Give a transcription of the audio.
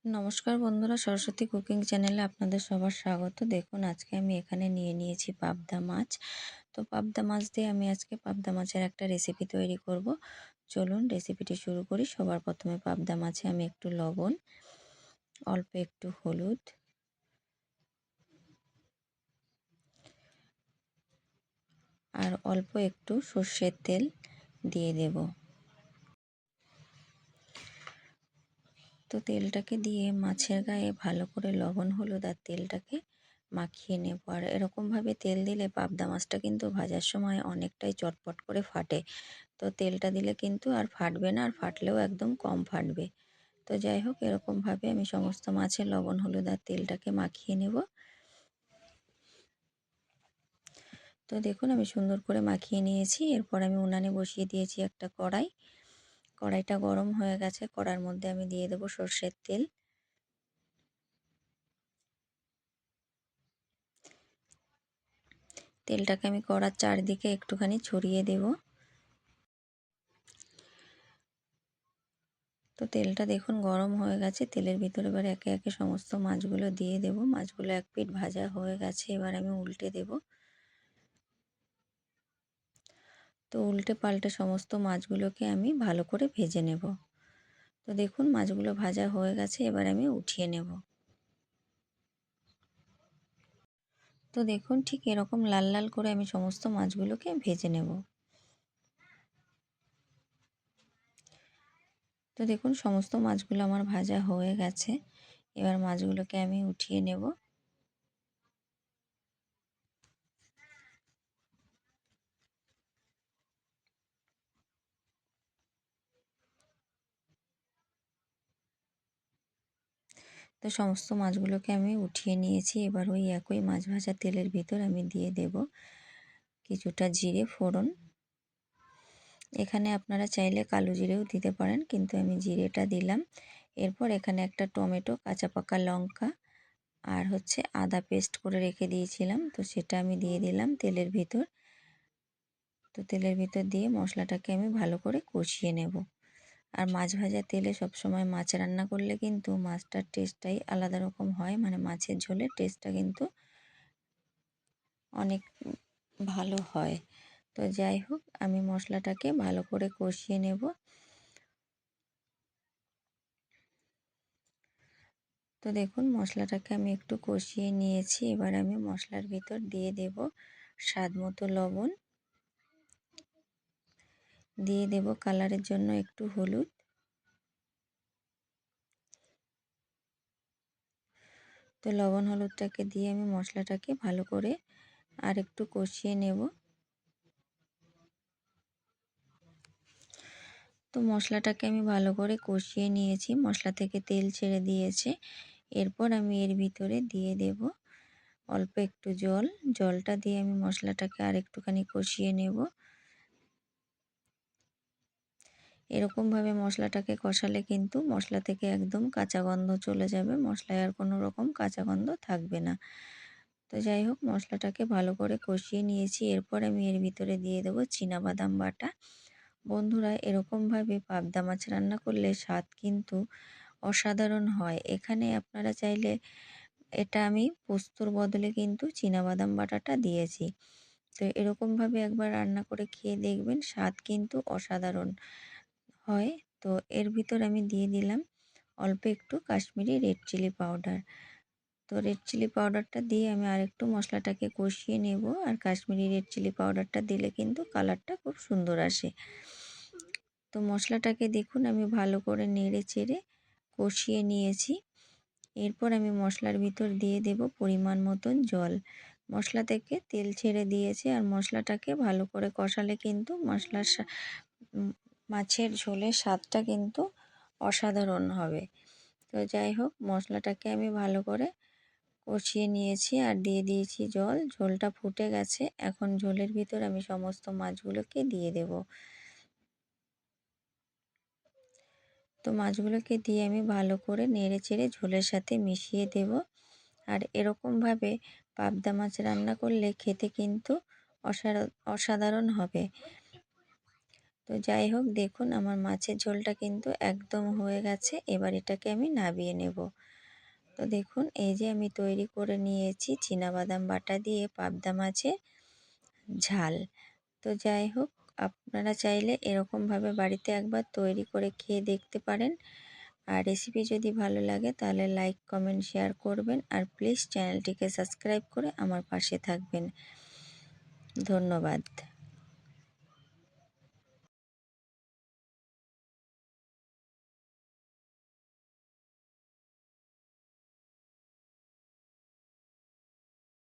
নমস্কার বন্ধুরা, সরস্বতী কুকিং চ্যানেলে আপনাদের সবার স্বাগত। দেখুন, আজকে আমি এখানে নিয়ে নিয়েছি পাবদা মাছ। তো পাবদা মাছ দিয়ে আমি আজকে পাবদা মাছের একটা রেসিপি তৈরি করব। চলুন রেসিপিটি শুরু করি। সবার প্রথমে পাবদা মাছে আমি একটু লবণ, অল্প একটু হলুদ আর অল্প একটু সর্ষের তেল দিয়ে দেব। তো তেলটাকে দিয়ে মাছের গায়ে ভালো করে লবণ, হলুদ আর তেলটাকে মাখিয়ে নেব। আর এরকমভাবে তেল দিলে পাবদা মাছটা কিন্তু ভাজার সময় অনেকটাই চটপট করে ফাটে। তো তেলটা দিলে কিন্তু আর ফাটবে না, আর ফাটলেও একদম কম ফাটবে। তো যাই হোক, এরকমভাবে আমি সমস্ত মাছে লবণ, হলুদ আর তেলটাকে মাখিয়ে নেব। তো দেখুন, আমি সুন্দর করে মাখিয়ে নিয়েছি। এরপর আমি উনানে বসিয়ে দিয়েছি একটা কড়াই। কড়াইটা গরম হয়ে গেছে। কড়ার মধ্যে আমি দিয়ে দেবো সর্ষের তেল। তেলটাকে আমি কড়ার চারদিকে একটুখানি ছড়িয়ে দেব। তো তেলটা দেখুন গরম হয়ে গেছে। তেলের ভিতরে এবার একে একে সমস্ত মাছগুলো দিয়ে দেব। মাছগুলো এক পিঠ ভাজা হয়ে গেছে, এবার আমি উল্টে দেব। তো উল্টে পাল্টে সমস্ত মাছগুলোকে আমি ভালো করে ভেজে নেব। তো দেখুন, মাছগুলো ভাজা হয়ে গেছে, এবার আমি উঠিয়ে নেব। তো দেখুন, ঠিক এরকম লাল লাল করে আমি সমস্ত মাছগুলোকে ভেজে নেব। তো দেখুন, সমস্ত মাছগুলো আমার ভাজা হয়ে গেছে। এবার মাছগুলোকে আমি উঠিয়ে নেব। তো সমস্ত মাছগুলোকে আমি উঠিয়ে নিয়েছি। এবার ওই একই মাছ ভাজা তেলের ভিতর আমি দিয়ে দেব কিছুটা জিরে ফোড়ন। এখানে আপনারা চাইলে কালো জিরেও দিতে পারেন, কিন্তু আমি জিরেটা দিলাম। এরপর এখানে একটা টমেটো, কাঁচা পাকা লঙ্কা আর আদা পেস্ট করে রেখে দিয়েছিলাম, তো সেটা আমি দিয়ে দিলাম তেলের ভিতর। তো তেলের ভিতর দিয়ে মশলাটাকে আমি ভালো করে কষিয়ে নেব। আর মাছ ভাজা তেলে সবসময় মাছ রান্না করলে কিন্তু মাছটার টেস্টটাই আলাদা রকম হয়, মানে মাছের ঝোলের টেস্টটা কিন্তু অনেক ভালো হয়। তো যাই হোক, আমি মশলাটাকে ভালো করে কষিয়ে নেব। তো দেখুন, মশলাটাকে আমি একটু কষিয়ে নিয়েছি। এবার আমি মশলার ভিতর দিয়ে দেব স্বাদ মতো লবণ, দিয়ে দেব কালারের জন্য একটু হলুদ। তো লবণ হলুদটাকে দিয়ে আমি মশলাটাকে ভালো করে আর একটু কষিয়ে নেব। তো মশলাটাকে আমি ভালো করে কষিয়ে নিয়েছি, মশলা থেকে তেল ছেড়ে দিয়েছে। এরপর আমি এর ভিতরে দিয়ে দেব অল্প একটু জল। জলটা দিয়ে আমি মশলাটাকে আর একটুখানি কষিয়ে নেব। এরকমভাবে মশলাটাকে কষালে কিন্তু মশলা থেকে একদম কাঁচা গন্ধ চলে যাবে, মশলায় আর কোনো রকম কাঁচা গন্ধ থাকবে না। তো যাই হোক, মশলাটাকে ভালো করে কষিয়ে নিয়েছি। এরপর আমি এর ভিতরে দিয়ে দেবো চিনাবাদাম বাটা। বন্ধুরা, এরকমভাবে পাবদা মাছ রান্না করলে স্বাদ কিন্তু অসাধারণ হয়। এখানে আপনারা চাইলে, এটা আমি পোস্তর বদলে কিন্তু চিনাবাদাম বাটাটা দিয়েছি। তো এরকমভাবে একবার রান্না করে খেয়ে দেখবেন, স্বাদ কিন্তু অসাধারণ হয়। তো এর ভিতর আমি দিয়ে দিলাম অল্প একটু কাশ্মীরি রেড চিলি পাউডার। তো রেড চিলি পাউডারটা দিয়ে আমি আরেকটু মশলাটাকে কষিয়ে নেব। আর কাশ্মীরি রেড চিলি পাউডারটা দিলে কিন্তু কালারটা খুব সুন্দর আসে। তো মশলাটাকে দেখুন আমি ভালো করে নেড়ে চেড়ে কষিয়ে নিয়েছি। এরপর আমি মশলার ভিতর দিয়ে দেব পরিমাণ মতন জল। মশলা থেকে তেল ছেড়ে দিয়েছে, আর মশলাটাকে ভালো করে কষালে কিন্তু মাছের ঝোলের স্বাদটা কিন্তু অসাধারণ হবে। তো যাই হোক, মশলাটাকে আমি ভালো করে কষিয়ে নিয়েছি আর দিয়ে দিয়েছি জল। ঝোলটা ফুটে গেছে। এখন ঝোলের ভিতর আমি সমস্ত মাছগুলোকে দিয়ে দেব। তো মাছগুলোকে দিয়ে আমি ভালো করে নেড়ে চেড়ে ঝোলের সাথে মিশিয়ে দেব। আর এরকমভাবে পাবদা মাছ রান্না করলে খেতে কিন্তু অসাধারণ হবে। তো যাই হোক, দেখুন আমার মাছের ঝোলটা কিন্তু একদম হয়ে গেছে। এবার এটাকে আমি নামিয়ে নেব। তো দেখুন, এই যে আমি তৈরি করে নিয়েছি চিনাবাদাম বাটা দিয়ে পাবদা মাছের ঝাল। তো যাই হোক, আপনারা চাইলে এরকমভাবে বাড়িতে একবার তৈরি করে খেয়ে দেখতে পারেন। আর রেসিপি যদি ভালো লাগে তাহলে লাইক, কমেন্ট, শেয়ার করবেন। আর প্লিজ চ্যানেলটিকে সাবস্ক্রাইব করে আমার পাশে থাকবেন। ধন্যবাদ।